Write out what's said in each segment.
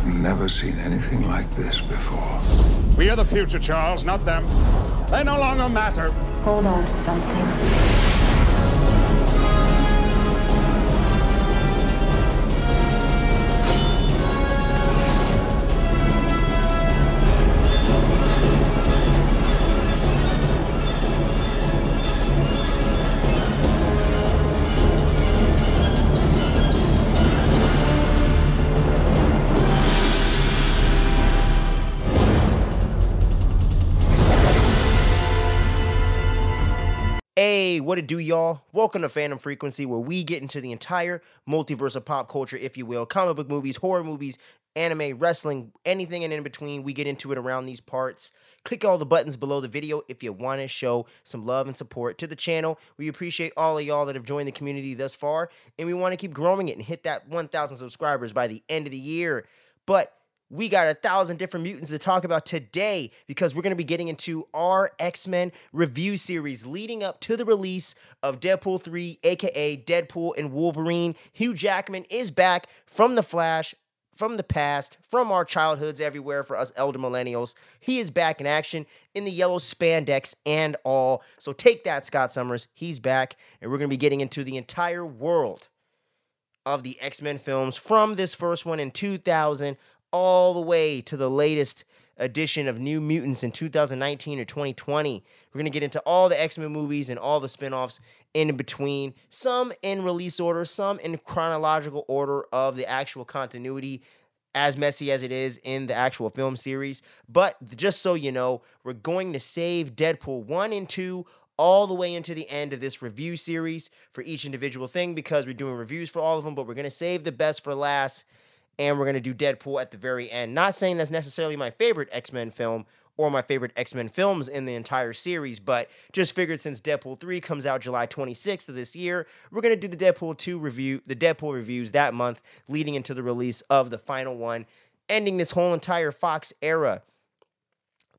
never seen anything like this before. We are the future, Charles, not them. They no longer matter. Hold on to something. Hey, what it do, y'all? Welcome to Phantom Frequency, where we get into the entire multiverse of pop culture, if you will. Comic book movies, horror movies, anime, wrestling, anything and in between. We get into it around these parts. Click all the buttons below the video if you want to show some love and support to the channel. We appreciate all of y'all that have joined the community thus far, and we want to keep growing it and hit that 1,000 subscribers by the end of the year. But we got 1,000 different mutants to talk about today because we're going to be getting into our X-Men review series leading up to the release of Deadpool 3, aka Deadpool and Wolverine. Hugh Jackman is back from The Flash, from the past, from our childhoods everywhere for us elder millennials. He is back in action in the yellow spandex and all. So take that, Scott Summers. He's back, and we're going to be getting into the entire world of the X-Men films from this first one in 2000 all the way to the latest edition of New Mutants in 2019 or 2020. We're going to get into all the X-Men movies and all the spin-offs in between, some in release order, some in chronological order of the actual continuity, as messy as it is in the actual film series. But just so you know, we're going to save Deadpool 1 and 2 all the way into the end of this review series for each individual thing because we're doing reviews for all of them, but we're going to save the best for last. And we're going to do Deadpool at the very end. Not saying that's necessarily my favorite X-Men film or my favorite X-Men films in the entire series, but just figured since Deadpool 3 comes out July 26th of this year, we're going to do the Deadpool 2 review, the Deadpool reviews that month, leading into the release of the final one, ending this whole entire Fox era.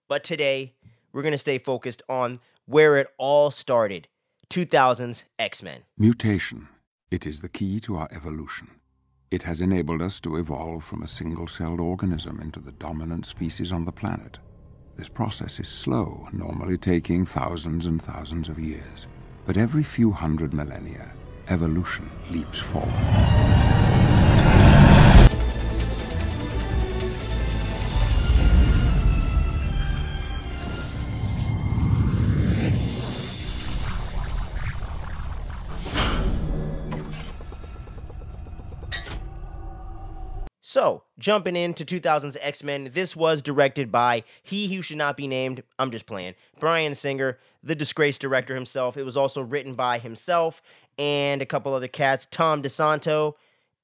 But today, we're going to stay focused on where it all started, 2000's X-Men. Mutation. It is the key to our evolution. It has enabled us to evolve from a single-celled organism into the dominant species on the planet. This process is slow, normally taking thousands and thousands of years. But every few hundred millennia, evolution leaps forward. So, jumping into 2000's X-Men, this was directed by he who should not be named, I'm just playing, Bryan Singer, the disgraced director himself. It was also written by himself and a couple other cats, Tom DeSanto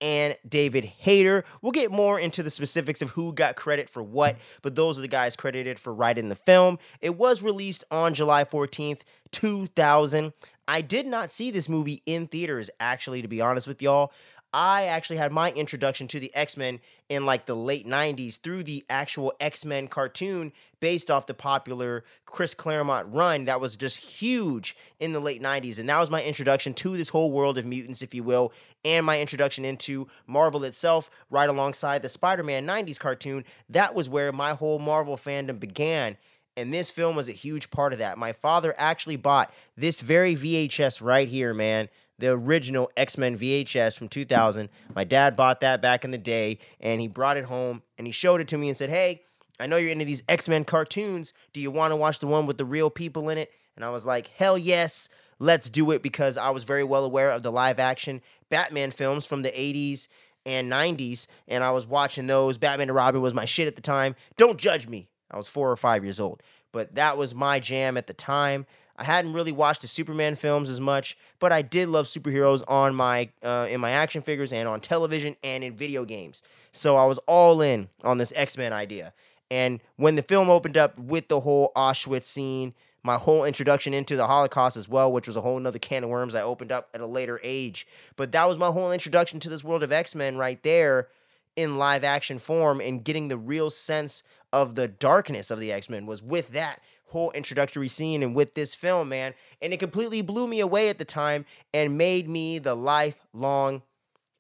and David Hayter. We'll get more into the specifics of who got credit for what, but those are the guys credited for writing the film. It was released on July 14th, 2000. I did not see this movie in theaters, actually, to be honest with y'all. I actually had my introduction to the X-Men in like the late 90s through the actual X-Men cartoon based off the popular Chris Claremont run that was just huge in the late 90s. And that was my introduction to this whole world of mutants, if you will, and my introduction into Marvel itself right alongside the Spider-Man 90s cartoon. That was where my whole Marvel fandom began. And this film was a huge part of that. My father actually bought this very VHS right here, man. The original X-Men VHS from 2000. My dad bought that back in the day, and he brought it home, and he showed it to me and said, hey, I know you're into these X-Men cartoons. Do you want to watch the one with the real people in it? And I was like, hell yes, let's do it, because I was very well aware of the live-action Batman films from the 80s and 90s, and I was watching those. Batman and Robin was my shit at the time. Don't judge me. I was 4 or 5 years old, but that was my jam at the time. I hadn't really watched the Superman films as much, but I did love superheroes on my in my action figures and on television and in video games. So I was all in on this X-Men idea. And when the film opened up with the whole Auschwitz scene, my whole introduction into the Holocaust as well, which was a whole nother can of worms I opened up at a later age. But that was my whole introduction to this world of X-Men right there in live action form, and getting the real sense of the darkness of the X-Men was with that whole introductory scene and with this film, man. And it completely blew me away at the time and made me the lifelong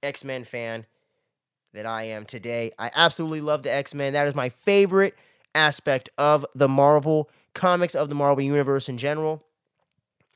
X-Men fan that I am today. I absolutely love the X-Men. That is my favorite aspect of the Marvel comics, of the Marvel Universe in general.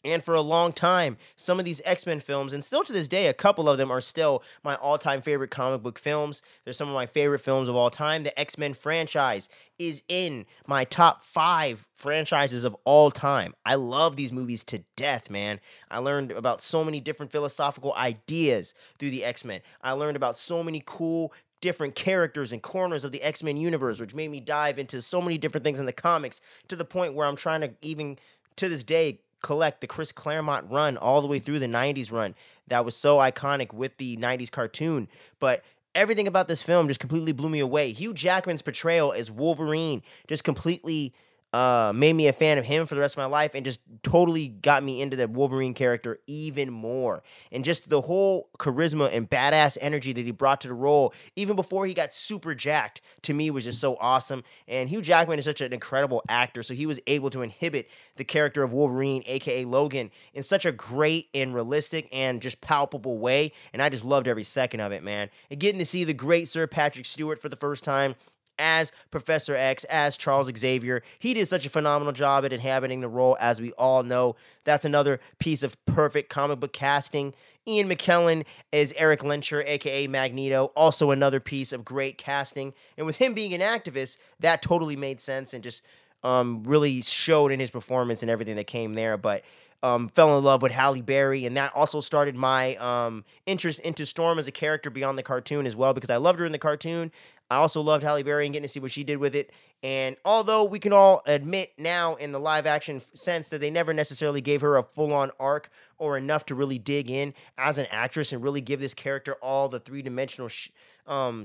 And for a long time, some of these X-Men films, and still to this day, a couple of them are still my all-time favorite comic book films. They're some of my favorite films of all time. The X-Men franchise is in my top 5 franchises of all time. I love these movies to death, man. I learned about so many different philosophical ideas through the X-Men. I learned about so many cool different characters and corners of the X-Men universe, which made me dive into so many different things in the comics to the point where I'm trying to even, to this day, collect the Chris Claremont run all the way through the 90s run that was so iconic with the 90s cartoon. But everything about this film just completely blew me away. Hugh Jackman's portrayal as Wolverine just completely made me a fan of him for the rest of my life, and just totally got me into the Wolverine character even more. And just the whole charisma and badass energy that he brought to the role, even before he got super jacked, to me was just so awesome. And Hugh Jackman is such an incredible actor, so he was able to inhibit the character of Wolverine, aka Logan, in such a great and realistic and just palpable way. And I just loved every second of it, man. And getting to see the great Sir Patrick Stewart for the first time as Professor X, as Charles Xavier. He did such a phenomenal job at inhabiting the role, as we all know. That's another piece of perfect comic book casting. Ian McKellen is Eric Lyncher, a.k.a. Magneto, also another piece of great casting. And with him being an activist, that totally made sense and just really showed in his performance and everything that came there. But fell in love with Halle Berry, and that also started my interest into Storm as a character beyond the cartoon as well, because I loved her in the cartoon. I also loved Halle Berry and getting to see what she did with it. And although we can all admit now in the live action sense that they never necessarily gave her a full-on arc or enough to really dig in as an actress and really give this character all the three-dimensional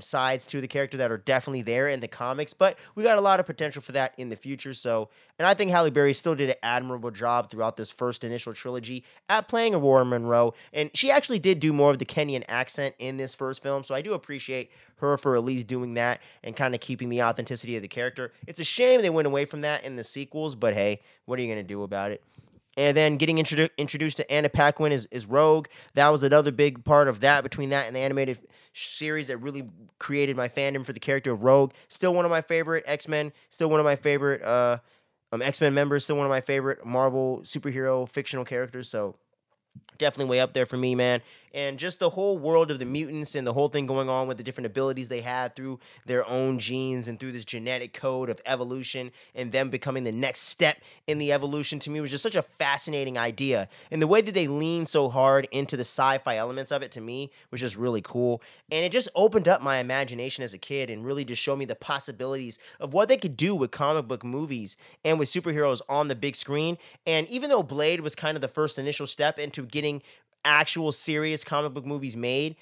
sides to the character that are definitely there in the comics, but we got a lot of potential for that in the future. So, and I think Halle Berry still did an admirable job throughout this first initial trilogy at playing Aurora Monroe, and she actually did do more of the Kenyan accent in this first film, so I do appreciate her for at least doing that and kind of keeping the authenticity of the character. It's a shame they went away from that in the sequels, but hey, what are you going to do about it? And then getting introduced to Anna Paquin is Rogue. That was another big part of that, between that and the animated series, that really created my fandom for the character of Rogue. Still one of my favorite X-Men. Still one of my favorite X-Men members. Still one of my favorite Marvel superhero fictional characters. So definitely way up there for me, man. And just the whole world of the mutants and the whole thing going on with the different abilities they had through their own genes and through this genetic code of evolution and them becoming the next step in the evolution, to me was just such a fascinating idea. And the way that they leaned so hard into the sci-fi elements of it, to me, was just really cool. And it just opened up my imagination as a kid and really just showed me the possibilities of what they could do with comic book movies and with superheroes on the big screen. And even though Blade was kind of the first initial step into getting actual serious comic book movies made,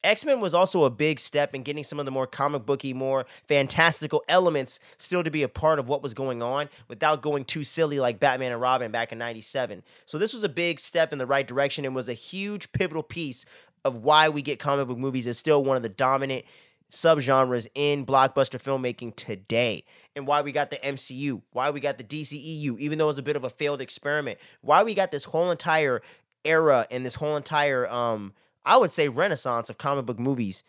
X-Men was also a big step in getting some of the more comic booky, more fantastical elements still to be a part of what was going on without going too silly like Batman and Robin back in 97. So this was a big step in the right direction and was a huge pivotal piece of why we get comic book movies as still one of the dominant subgenres in blockbuster filmmaking today, and why we got the MCU, why we got the DCEU, even though it was a bit of a failed experiment, why we got this whole entire era and this whole entire I would say renaissance of comic book movies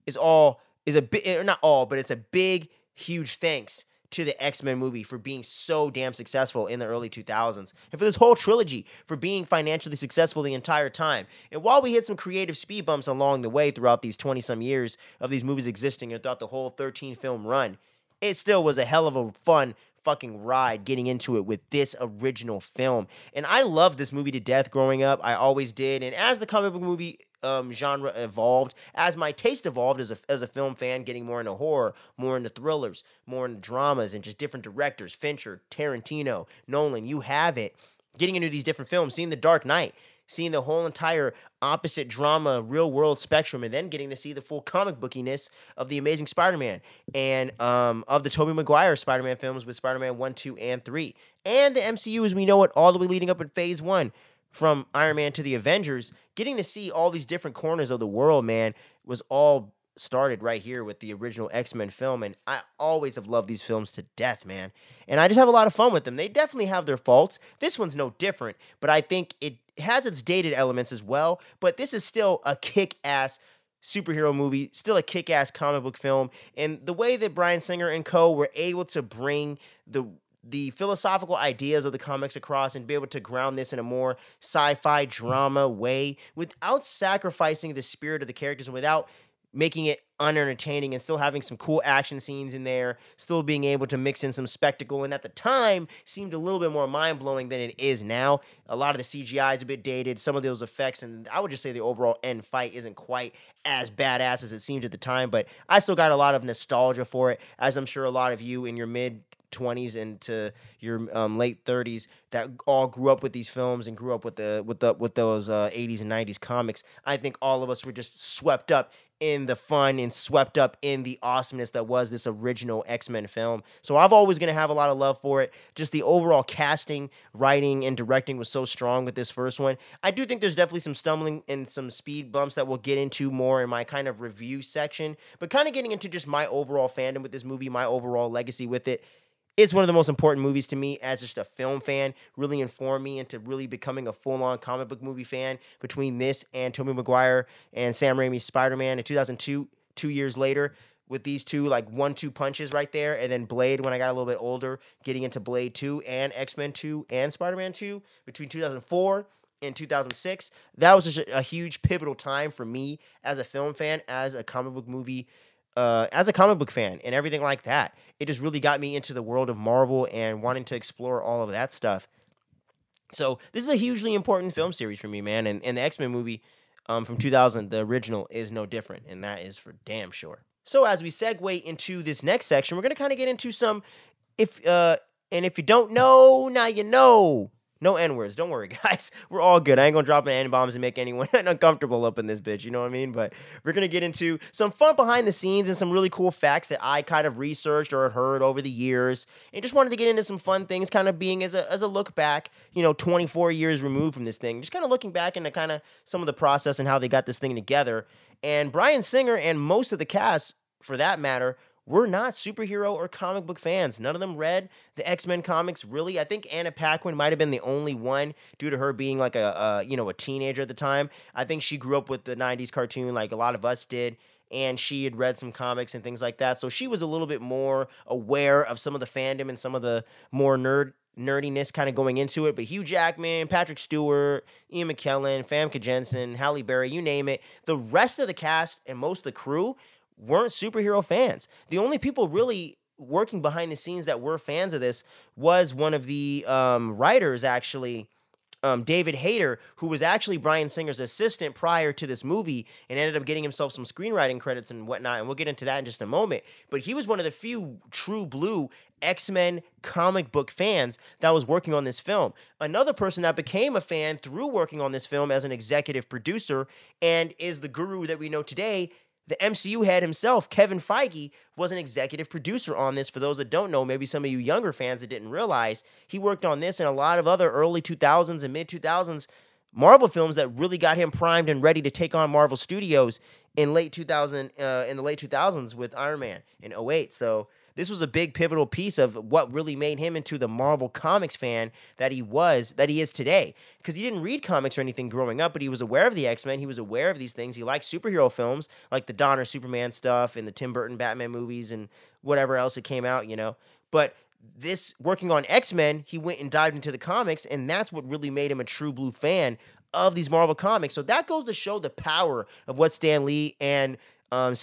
is a bit, not all, but it's a big, huge thanks to the X-Men movie for being so damn successful in the early 2000s, and for this whole trilogy for being financially successful the entire time. And while we hit some creative speed bumps along the way throughout these 20-some years of these movies existing and throughout the whole 13-film run, it still was a hell of a fun fucking ride getting into it with this original film. And I loved this movie to death growing up. I always did. And as the comic book movie genre evolved, as my taste evolved as a film fan, getting more into horror, more into thrillers, more into dramas, and just different directors, Fincher, Tarantino, Nolan, you have it. Getting into these different films, seeing The Dark Knight, seeing the whole entire opposite drama, real world spectrum, and then getting to see the full comic bookiness of the Amazing Spider-Man and of the Tobey Maguire Spider-Man films with Spider-Man 1, 2, and 3. And the MCU as we know it, all the way leading up in Phase 1, from Iron Man to the Avengers. Getting to see all these different corners of the world, man, was all started right here with the original X-Men film, and I always have loved these films to death, man. And I just have a lot of fun with them. They definitely have their faults. This one's no different, but I think it has its dated elements as well, but this is still a kick-ass superhero movie, still a kick-ass comic book film. And the way that Bryan Singer and co. were able to bring the philosophical ideas of the comics across and be able to ground this in a more sci-fi drama way without sacrificing the spirit of the characters and without making it unentertaining and still having some cool action scenes in there, still being able to mix in some spectacle, and at the time seemed a little bit more mind-blowing than it is now. A lot of the CGI is a bit dated, some of those effects, and I would just say the overall end fight isn't quite as badass as it seemed at the time, but I still got a lot of nostalgia for it, as I'm sure a lot of you in your mid-20s into your late 30s that all grew up with these films and grew up with those 80s and 90s comics. I think all of us were just swept up in the fun and swept up in the awesomeness that was this original X-Men film. So I've always going to have a lot of love for it. Just the overall casting, writing, and directing was so strong with this first one. I do think there's definitely some stumbling and some speed bumps that we'll get into more in my kind of review section, but kind of getting into just my overall fandom with this movie, my overall legacy with it. It's one of the most important movies to me as just a film fan, really informed me into really becoming a full-on comic book movie fan between this and Tobey Maguire and Sam Raimi's Spider-Man in 2002, 2 years later, with these two like 1-2 punches right there, and then Blade when I got a little bit older, getting into Blade 2 and X-Men 2 and Spider-Man 2 between 2004 and 2006. That was just a huge pivotal time for me as a film fan, as a comic book movie as a comic book fan and everything like that. It just really got me into the world of Marvel and wanting to explore all of that stuff. So this is a hugely important film series for me, man. And the X-Men movie from 2000, the original, is no different. And that is for damn sure. So as we segue into this next section, we're going to kind of get into some, if you don't know, now you know. No N-words. Don't worry, guys. We're all good. I ain't gonna drop any N-bombs and make anyone uncomfortable up in this bitch, you know what I mean? But we're gonna get into some fun behind the scenes and some really cool facts that I kind of researched or heard over the years. And just wanted to get into some fun things, kind of being as a look back, 24 years removed from this thing. Just kind of looking back into kind of some of the process and how they got this thing together. And Bryan Singer and most of the cast, for that matter, we're not superhero or comic book fans. None of them read the X-Men comics, really. I think Anna Paquin might have been the only one due to her being like a teenager at the time. I think she grew up with the 90s cartoon like a lot of us did, and she had read some comics and things like that. So she was a little bit more aware of some of the fandom and some of the more nerdiness kind of going into it. But Hugh Jackman, Patrick Stewart, Ian McKellen, Famke Jensen, Halle Berry, you name it. The rest of the cast and most of the crew weren't superhero fans. The only people really working behind the scenes that were fans of this was one of the writers, actually, David Hayter, who was actually Bryan Singer's assistant prior to this movie and ended up getting himself some screenwriting credits and whatnot, and we'll get into that in just a moment. But he was one of the few true blue X-Men comic book fans that was working on this film. Another person that became a fan through working on this film as an executive producer and is the guru that we know today, the MCU head himself, Kevin Feige, was an executive producer on this. For those that don't know, maybe some of you younger fans that didn't realize, he worked on this and a lot of other early 2000s and mid-2000s Marvel films that really got him primed and ready to take on Marvel Studios in the late 2000s with Iron Man in 2008. So this was a big pivotal piece of what really made him into the Marvel Comics fan that he is today. Because he didn't read comics or anything growing up, but he was aware of the X-Men. He was aware of these things. He liked superhero films like the Donner Superman stuff and the Tim Burton Batman movies and whatever else that came out, But this, working on X-Men, he went and dived into the comics, and that's what really made him a true blue fan of these Marvel comics. So that goes to show the power of what Stan Lee and what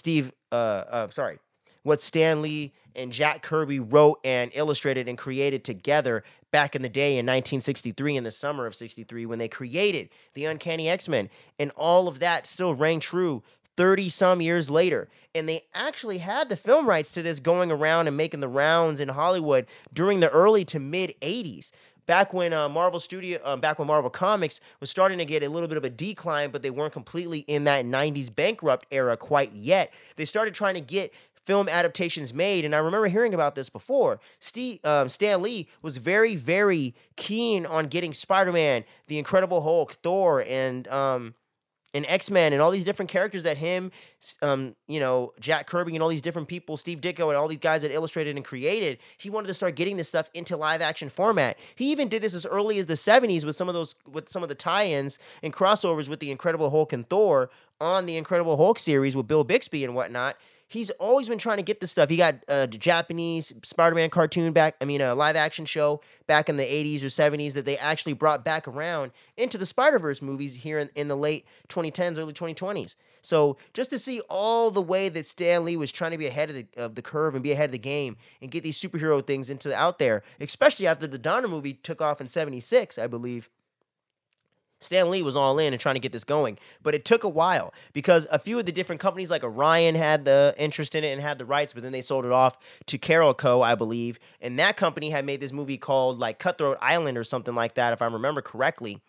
Stan Lee and Jack Kirby wrote and illustrated and created together back in the day in 1963, in the summer of 63, when they created the Uncanny X-Men. And all of that still rang true 30-some years later. And they actually had the film rights to this going around and making the rounds in Hollywood during the early to mid-'80s. Back when Marvel Comics was starting to get a little bit of a decline, but they weren't completely in that 90s bankrupt era quite yet. They started trying to get film adaptations made, and I remember hearing about this before. Stan Lee was very, very keen on getting Spider-Man, the Incredible Hulk, Thor, and and X-Men and all these different characters that him, Jack Kirby and all these different people, Steve Ditko and all these guys that illustrated and created, he wanted to start getting this stuff into live action format. He even did this as early as the 70s with some of the tie-ins and crossovers with the Incredible Hulk and Thor on the Incredible Hulk series with Bill Bixby and whatnot. He's always been trying to get this stuff. He got the Japanese Spider-Man cartoon live action show back in the 80s or 70s that they actually brought back around into the Spider-Verse movies here in the late 2010s, early 2020s. So just to see all the way that Stan Lee was trying to be ahead of the curve and be ahead of the game and get these superhero things out there, especially after the Donner movie took off in 76, I believe. Stan Lee was all in and trying to get this going, but it took a while because a few of the different companies like Orion had the interest in it and had the rights, but then they sold it off to Carol Co., I believe, and that company had made this movie called like Cutthroat Island or something like that, if I remember correctly,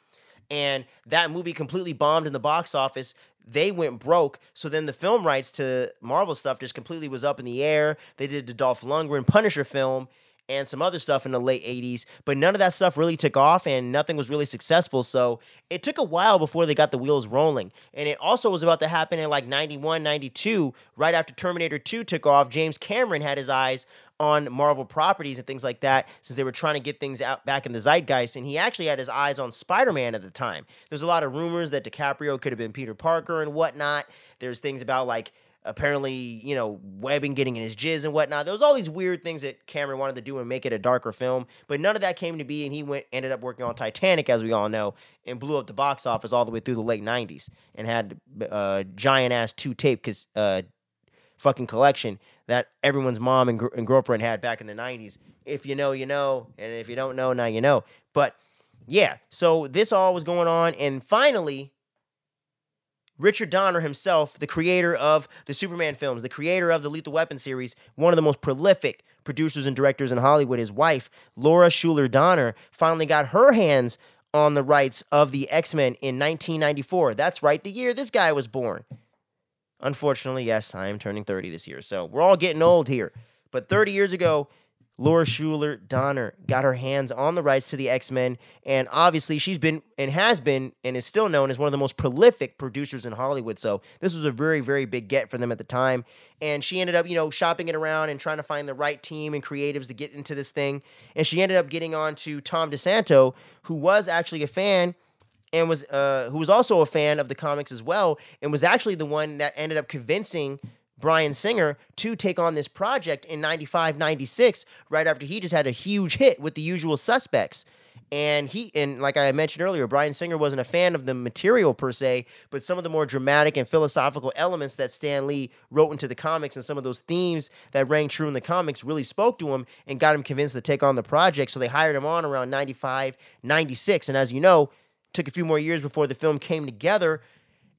and that movie completely bombed in the box office. They went broke, so then the film rights to Marvel stuff just completely was up in the air. They did the Dolph Lundgren Punisher film, and some other stuff in the late 80s, but none of that stuff really took off and nothing was really successful, so it took a while before they got the wheels rolling. And it also was about to happen in like 91, 92, right after Terminator 2 took off. James Cameron had his eyes on Marvel properties and things like that since they were trying to get things out back in the zeitgeist, and he actually had his eyes on Spider-Man at the time. There's a lot of rumors that DiCaprio could have been Peter Parker and whatnot. There's things about like apparently, webbing getting in his jizz and whatnot. There was all these weird things that Cameron wanted to do and make it a darker film, but none of that came to be, and he ended up working on Titanic, as we all know, and blew up the box office all the way through the late 90s and had a giant-ass 2-tape fucking collection that everyone's mom and girlfriend had back in the 90s. If you know, you know, and if you don't know, now you know. But, yeah, so this all was going on, and finally, Richard Donner himself, the creator of the Superman films, the creator of the Lethal Weapon series, one of the most prolific producers and directors in Hollywood, his wife, Laura Schuler Donner, finally got her hands on the rights of the X-Men in 1994. That's right, the year this guy was born. Unfortunately, yes, I am turning 30 this year, so we're all getting old here. But 30 years ago, Laura Schuler Donner got her hands on the rights to the X-Men, and obviously she's been and has been and is still known as one of the most prolific producers in Hollywood. So this was a very, very big get for them at the time. And she ended up, shopping it around and trying to find the right team and creatives to get into this thing. And she ended up getting on to Tom DeSanto, who was actually a fan and who was also a fan of the comics as well, and was actually the one that ended up convincing Bryan Singer to take on this project in 95, 96, right after he just had a huge hit with The Usual Suspects. And like I mentioned earlier, Bryan Singer wasn't a fan of the material per se, but some of the more dramatic and philosophical elements that Stan Lee wrote into the comics and some of those themes that rang true in the comics really spoke to him and got him convinced to take on the project. So they hired him on around 95, 96. And as you know, took a few more years before the film came together.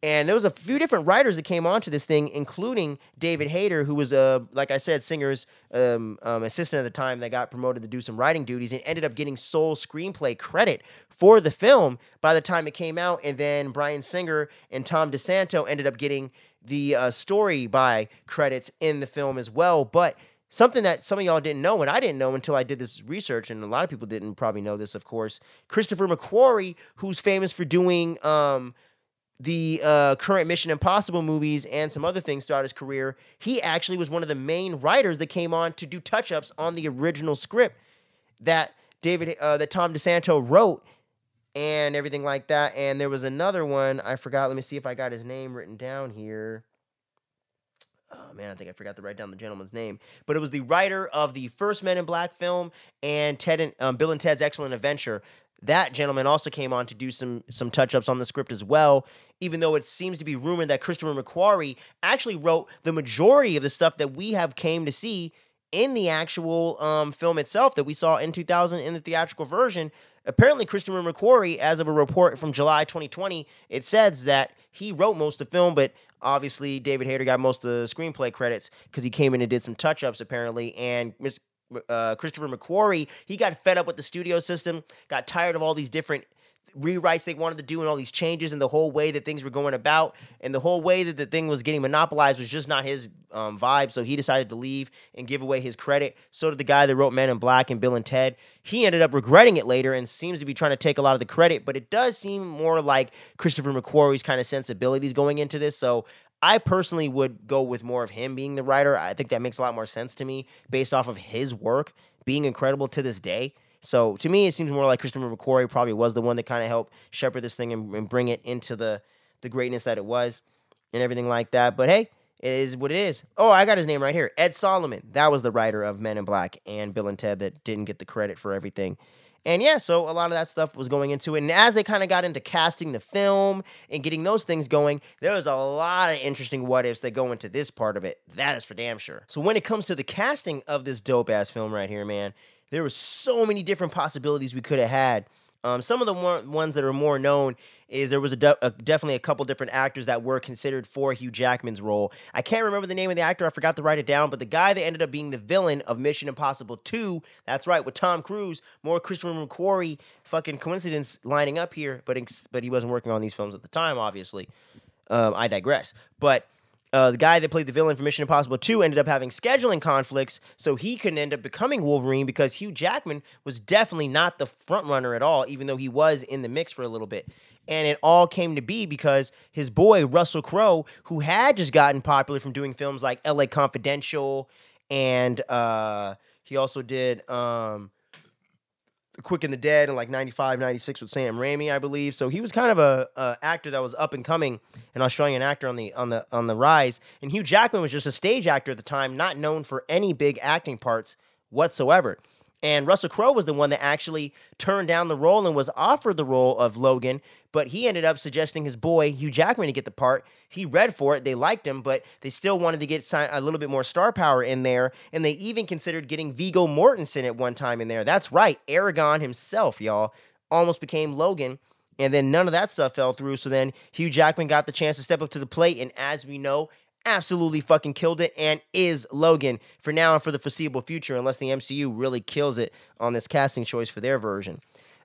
And there was a few different writers that came onto this thing, including David Hayter, who was, like I said, Singer's assistant at the time that got promoted to do some writing duties and ended up getting sole screenplay credit for the film by the time it came out. And then Bryan Singer and Tom DeSanto ended up getting the story by credits in the film as well. But something that some of y'all didn't know, and I didn't know until I did this research, and a lot of people didn't probably know this, of course, Christopher McQuarrie, who's famous for doing the current Mission Impossible movies and some other things throughout his career, he actually was one of the main writers that came on to do touch-ups on the original script that Tom DeSanto wrote and everything like that. And there was another one, I forgot, let me see if I got his name written down here. Oh, man, I think I forgot to write down the gentleman's name. But it was the writer of the first Men in Black film and Bill and Ted's Excellent Adventure. That gentleman also came on to do some touch-ups on the script as well, even though it seems to be rumored that Christopher McQuarrie actually wrote the majority of the stuff that we have came to see in the actual film itself that we saw in 2000 in the theatrical version. Apparently, Christopher McQuarrie, as of a report from July 2020, it says that he wrote most of the film, but obviously David Hayter got most of the screenplay credits because he came in and did some touch-ups, apparently, and Christopher McQuarrie, he got fed up with the studio system, got tired of all these different rewrites they wanted to do and all these changes and the whole way that things were going about and the whole way that the thing was getting monopolized was just not his vibe. So he decided to leave and give away his credit. So did the guy that wrote Men in Black and Bill and Ted. He ended up regretting it later and seems to be trying to take a lot of the credit, but it does seem more like Christopher McQuarrie's kind of sensibilities going into this. So I personally would go with more of him being the writer. I think that makes a lot more sense to me based off of his work being incredible to this day. So to me, it seems more like Christopher McQuarrie probably was the one that kind of helped shepherd this thing and bring it into the greatness that it was and everything like that. But hey, it is what it is. Oh, I got his name right here. Ed Solomon. That was the writer of Men in Black and Bill and Ted that didn't get the credit for everything. And yeah, so a lot of that stuff was going into it. And as they kind of got into casting the film and getting those things going, there was a lot of interesting what ifs that go into this part of it. That is for damn sure. So when it comes to the casting of this dope ass film right here, man, there were so many different possibilities we could have had. Some of the ones that are more known is there was definitely a couple different actors that were considered for Hugh Jackman's role. I can't remember the name of the actor. I forgot to write it down. But the guy that ended up being the villain of Mission Impossible 2, that's right, with Tom Cruise, more Christopher McQuarrie fucking coincidence lining up here. But he wasn't working on these films at the time, obviously. I digress. But the guy that played the villain for Mission Impossible 2 ended up having scheduling conflicts, so he couldn't end up becoming Wolverine because Hugh Jackman was definitely not the front runner at all, even though he was in the mix for a little bit. And it all came to be because his boy, Russell Crowe, who had just gotten popular from doing films like L.A. Confidential, and he also did Quick and the Dead in like 95, 96 with Sam Raimi, I believe. So he was kind of a actor that was up and coming, an Australian actor on the rise. And Hugh Jackman was just a stage actor at the time, not known for any big acting parts whatsoever. And Russell Crowe was the one that actually turned down the role and was offered the role of Logan, but he ended up suggesting his boy, Hugh Jackman, to get the part. He read for it. They liked him, but they still wanted to get a little bit more star power in there, and they even considered getting Viggo Mortensen at one time in there. That's right. Aragon himself, y'all, almost became Logan, and then none of that stuff fell through, so then Hugh Jackman got the chance to step up to the plate, and as we know, absolutely fucking killed it and is Logan for now and for the foreseeable future, unless the MCU really kills it on this casting choice for their version.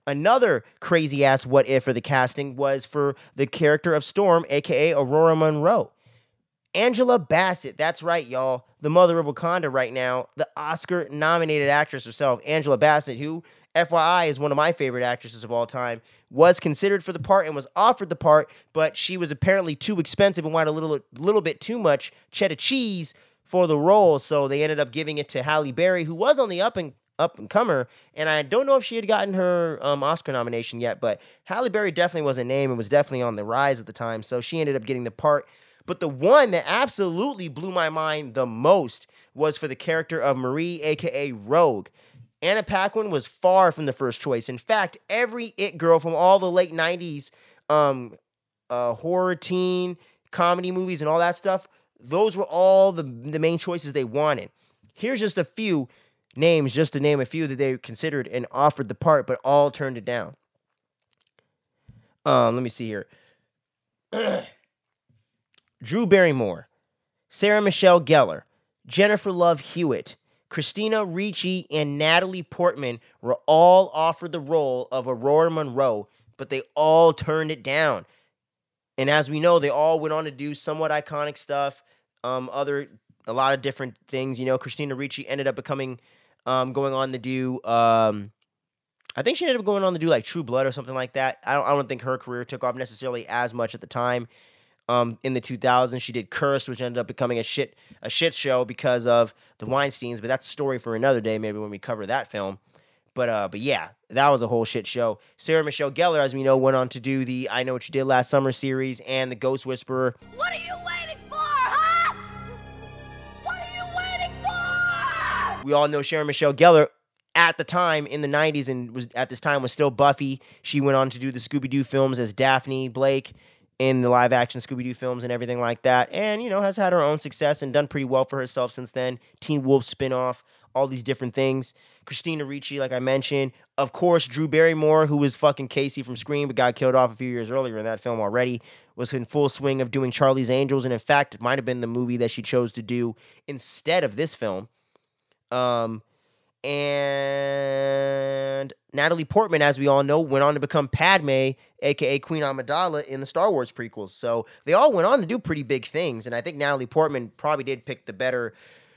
Another crazy ass what if for the casting was for the character of Storm, aka Aurora Monroe. Angela Bassett, that's right, y'all, the mother of Wakanda right now, the Oscar-nominated actress herself, Angela Bassett, who, FYI, is one of my favorite actresses of all time, was considered for the part and was offered the part, but she was apparently too expensive and wanted a little bit too much cheddar cheese for the role, so they ended up giving it to Halle Berry, who was on the up and comer, and I don't know if she had gotten her Oscar nomination yet, but Halle Berry definitely was a name and was definitely on the rise at the time, so she ended up getting the part. But the one that absolutely blew my mind the most was for the character of Marie, aka Rogue. Anna Paquin was far from the first choice. In fact, every it girl from all the late 90s horror teen comedy movies and all that stuff, those were all the main choices they wanted. Here's just a few names, just to name a few that they considered and offered the part, but all turned it down. Let me see here. Drew Barrymore, Sarah Michelle Gellar, Jennifer Love Hewitt, Christina Ricci, and Natalie Portman were all offered the role of Aurora Monroe, but they all turned it down. And as we know, they all went on to do somewhat iconic stuff, a lot of different things. You know, Christina Ricci ended up going on to do, I think she ended up going on to do like True Blood or something like that. I don't think her career took off necessarily as much at the time. In the 2000s, she did Cursed, which ended up becoming a shit show because of the Weinsteins. But that's a story for another day, maybe when we cover that film. But yeah, that was a whole shit show. Sarah Michelle Gellar, as we know, went on to do the I Know What You Did Last Summer series and the Ghost Whisperer. What are you waiting for, huh? What are you waiting for? We all know Sarah Michelle Gellar at the time in the 90s and was still Buffy. She went on to do the Scooby-Doo films as Daphne Blake in the live-action Scooby-Doo films and everything like that, and, you know, has had her own success and done pretty well for herself since then. Teen Wolf spinoff, all these different things. Christina Ricci, like I mentioned. Of course, Drew Barrymore, who was fucking Casey from Scream, but got killed off a few years earlier in that film already, was in full swing of doing Charlie's Angels, and in fact, it might have been the movie that she chose to do instead of this film. And Natalie Portman, as we all know, went on to become Padme, aka Queen Amidala, in the Star Wars prequels. So they all went on to do pretty big things, and I think Natalie Portman probably did pick the better.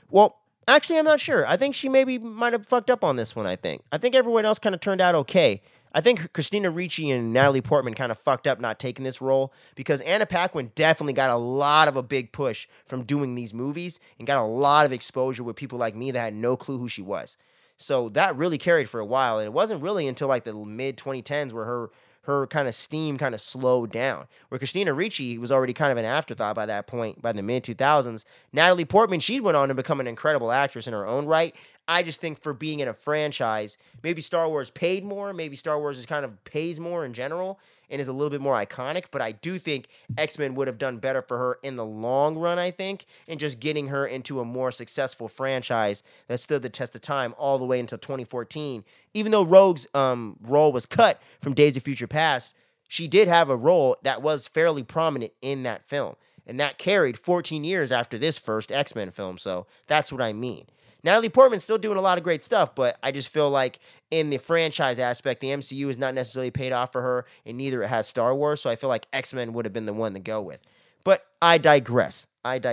Well, actually, I'm not sure. I think she maybe might have fucked up on this one. I think everyone else kind of turned out okay. I think Christina Ricci and Natalie Portman kind of fucked up not taking this role because Anna Paquin definitely got a big push from doing these movies and got a lot of exposure with people like me that had no clue who she was. So that really carried for a while, and it wasn't really until like the mid 2010s where her kind of steam kind of slowed down. Where Christina Ricci was already kind of an afterthought by that point, by the mid 2000s. Natalie Portman, she went on to become an incredible actress in her own right. I just think for being in a franchise, maybe Star Wars paid more, maybe Star Wars is kind of pays more in general and is a little bit more iconic, but I do think X-Men would have done better for her in the long run, I think, and just getting her into a more successful franchise that stood the test of time all the way until 2014. Even though Rogue's role was cut from Days of Future Past, she did have a role that was fairly prominent in that film, and that carried 14 years after this first X-Men film, so that's what I mean. Natalie Portman's still doing a lot of great stuff, but I just feel like in the franchise aspect, the MCU is not necessarily paid off for her, and neither it has Star Wars, so I feel like X-Men would have been the one to go with. But I digress. But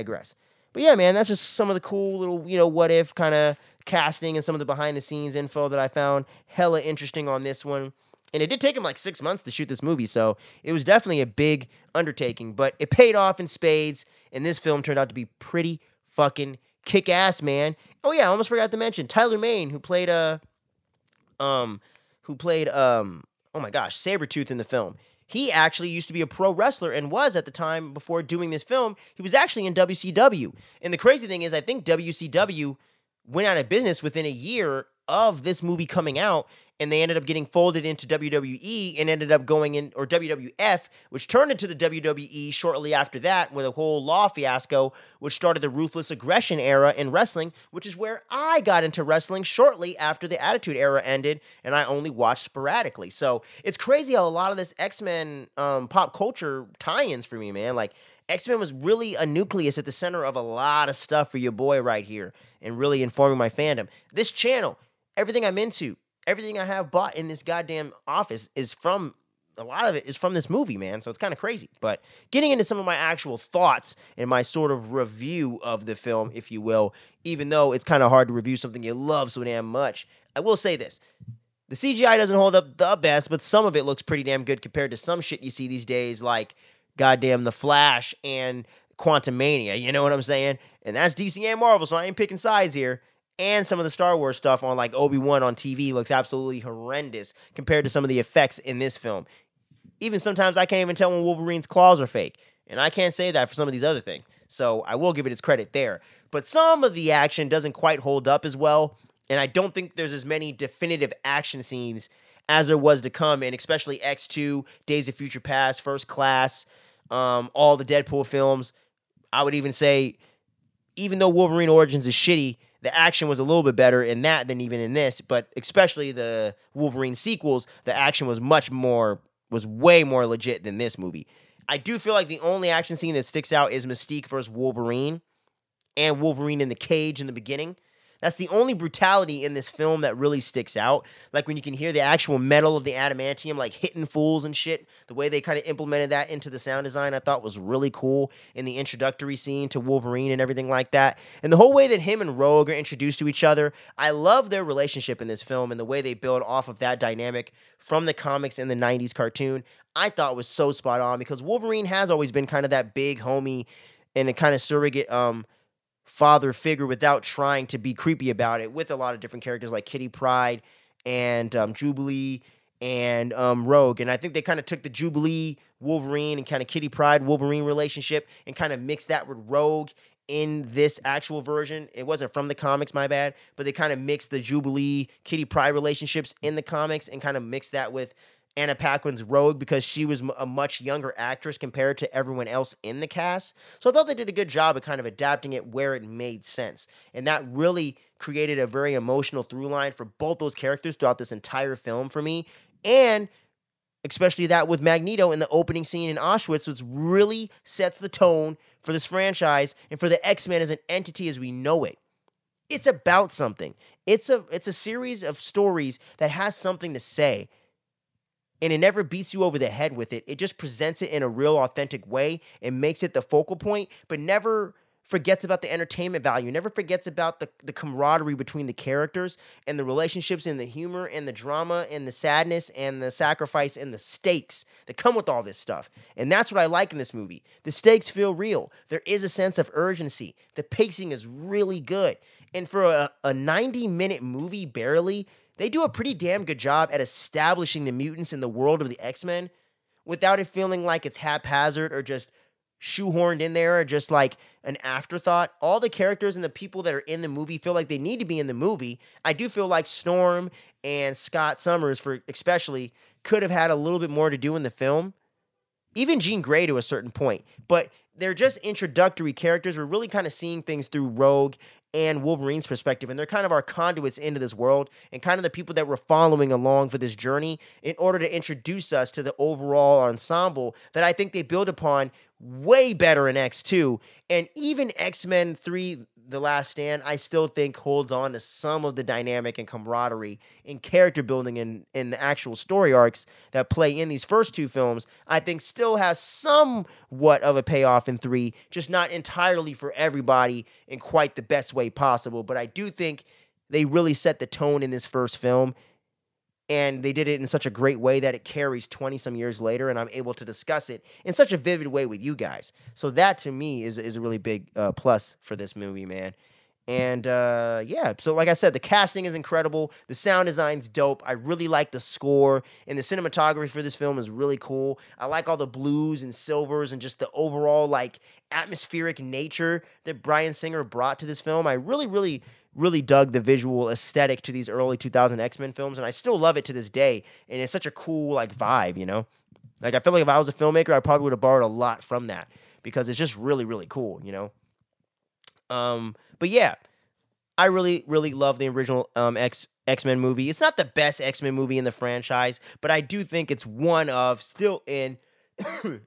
yeah, man, that's just some of the cool little, what if kind of casting and some of the behind-the-scenes info that I found hella interesting on this one. And it did take him like 6 months to shoot this movie, so it was definitely a big undertaking, but it paid off in spades, and this film turned out to be pretty fucking kick-ass, man. Oh yeah, I almost forgot to mention Tyler Mane, who played Sabretooth in the film. He actually used to be a pro wrestler and was at the time before doing this film. He was actually in WCW. And the crazy thing is, I think WCW went out of business within a year of this movie coming out, and they ended up getting folded into WWE and ended up going in, or WWF, which turned into the WWE shortly after that with a whole law fiasco, which started the Ruthless Aggression era in wrestling, which is where I got into wrestling shortly after the Attitude Era ended, and I only watched sporadically. So it's crazy how a lot of this X-Men pop culture tie-ins for me, man. Like, X-Men was really a nucleus at the center of a lot of stuff for your boy right here and really informing my fandom. This channel, everything I'm into, everything I have bought in this goddamn office is from, a lot of it is from this movie, man. So it's kind of crazy. But getting into some of my actual thoughts and my sort of review of the film, if you will, even though it's kind of hard to review something you love so damn much, I will say this. The CGI doesn't hold up the best, but some of it looks pretty damn good compared to some shit you see these days, like goddamn The Flash and Quantumania, you know what I'm saying? And that's DC and Marvel, so I ain't picking sides here. And some of the Star Wars stuff on like Obi-Wan on TV looks absolutely horrendous compared to some of the effects in this film. Even sometimes I can't even tell when Wolverine's claws are fake. And I can't say that for some of these other things. So I will give it its credit there. But some of the action doesn't quite hold up as well. And I don't think there's as many definitive action scenes as there was to come. And especially X2, Days of Future Past, First Class, all the Deadpool films. I would even say, even though Wolverine Origins is shitty, the action was a little bit better in that than even in this, but especially the Wolverine sequels, the action was way more legit than this movie. I do feel like the only action scene that sticks out is Mystique versus Wolverine and Wolverine in the cage in the beginning. That's the only brutality in this film that really sticks out. Like when you can hear the actual metal of the adamantium like hitting fools and shit. The way they kind of implemented that into the sound design I thought was really cool in the introductory scene to Wolverine and everything like that. And the whole way that him and Rogue are introduced to each other, I love their relationship in this film and the way they build off of that dynamic from the comics and the 90s cartoon. I thought was so spot on because Wolverine has always been kind of that big homie and a kind of surrogate father figure without trying to be creepy about it with a lot of different characters like Kitty Pryde and Jubilee and Rogue. And I think they kind of took the Jubilee Wolverine and kind of Kitty Pryde Wolverine relationship and kind of mixed that with Rogue in this actual version. It wasn't from the comics, my bad, but they kind of mixed the Jubilee Kitty Pryde relationships in the comics and kind of mixed that with Anna Paquin's Rogue because she was a much younger actress compared to everyone else in the cast. So I thought they did a good job of kind of adapting it where it made sense. And that really created a very emotional through line for both those characters throughout this entire film for me. And especially that with Magneto in the opening scene in Auschwitz, which really sets the tone for this franchise and for the X-Men as an entity as we know it. It's about something. It's a series of stories that has something to say. And it never beats you over the head with it. It just presents it in a real authentic way and makes it the focal point, but never forgets about the entertainment value, never forgets about the camaraderie between the characters and the relationships and the humor and the drama and the sadness and the sacrifice and the stakes that come with all this stuff. And that's what I like in this movie. The stakes feel real. There is a sense of urgency. The pacing is really good. And for a 90-minute movie, barely, they do a pretty damn good job at establishing the mutants in the world of the X-Men without it feeling like it's haphazard or just shoehorned in there or just like an afterthought. All the characters and the people that are in the movie feel like they need to be in the movie. I do feel like Storm and Scott Summers, for especially, could have had a little bit more to do in the film. Even Jean Grey to a certain point. But they're just introductory characters. We're really kind of seeing things through Rogue and Wolverine's perspective, and they're kind of our conduits into this world and kind of the people that we're following along for this journey in order to introduce us to the overall ensemble that I think they build upon way better in X2. And even X-Men 3, The Last Stand, I still think holds on to some of the dynamic and camaraderie and character building in the actual story arcs that play in these first two films. I think still has somewhat of a payoff in 3, just not entirely for everybody in quite the best way possible. But I do think they really set the tone in this first film, and they did it in such a great way that it carries 20-some years later, and I'm able to discuss it in such a vivid way with you guys. So that, to me, is a really big plus for this movie, man. And, yeah, so like I said, the casting is incredible. The sound design's dope. I really like the score, and the cinematography for this film is really cool. I like all the blues and silvers and just the overall, like, atmospheric nature that Bryan Singer brought to this film. I really dug the visual aesthetic to these early 2000 X-Men films, and I still love it to this day, and it's such a cool, like, vibe, you know? Like, I feel like if I was a filmmaker, I probably would have borrowed a lot from that, because it's just really cool, you know? But yeah, I really love the original X-Men movie. It's not the best X-Men movie in the franchise, but I do think it's one of, still in,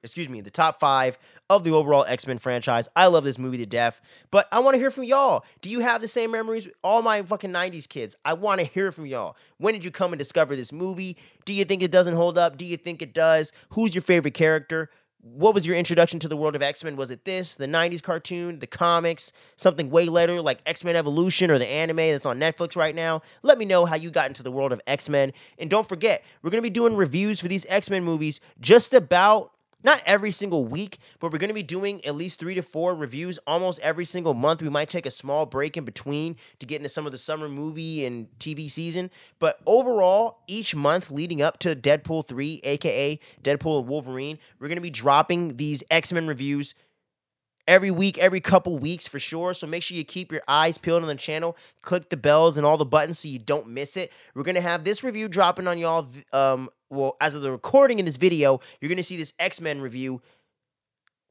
excuse me, the top 5 of the overall X-Men franchise. I love this movie to death, but I want to hear from y'all. Do you have the same memories? All my fucking 90s kids, I want to hear from y'all. When did you come and discover this movie? Do you think it doesn't hold up? Do you think it does? Who's your favorite character? What was your introduction to the world of X-Men? Was it this, the 90s cartoon, the comics, something way later like X-Men Evolution or the anime that's on Netflix right now? Let me know how you got into the world of X-Men. And don't forget, we're going to be doing reviews for these X-Men movies just about, not every single week, but we're going to be doing at least 3 to 4 reviews almost every single month. We might take a small break in between to get into some of the summer movie and TV season. But overall, each month leading up to Deadpool 3, a.k.a. Deadpool Wolverine, we're going to be dropping these X-Men reviews every week, every couple weeks for sure. So make sure you keep your eyes peeled on the channel. Click the bells and all the buttons so you don't miss it. We're going to have this review dropping on y'all. Well, as of the recording in this video, you're going to see this X-Men review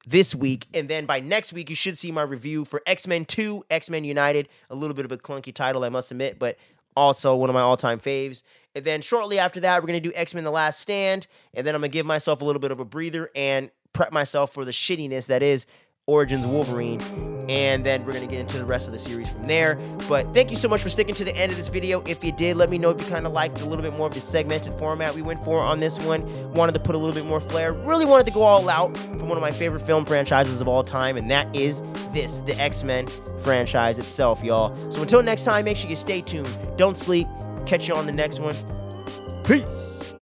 this week. And then by next week, you should see my review for X-Men 2, X-Men United. A little bit of a clunky title, I must admit, but also one of my all-time faves. And then shortly after that, we're going to do X-Men The Last Stand. And then I'm going to give myself a little bit of a breather and prep myself for the shittiness that is Origins Wolverine, and then we're going to get into the rest of the series from there. But thank you so much for sticking to the end of this video. If you did, let me know if you kind of liked a little bit more of the segmented format we went for on this one. Wanted to put a little bit more flair. Really wanted to go all out from one of my favorite film franchises of all time, and that is this, the X-Men franchise itself, y'all. So until next time, make sure you stay tuned. Don't sleep. Catch you on the next one. Peace.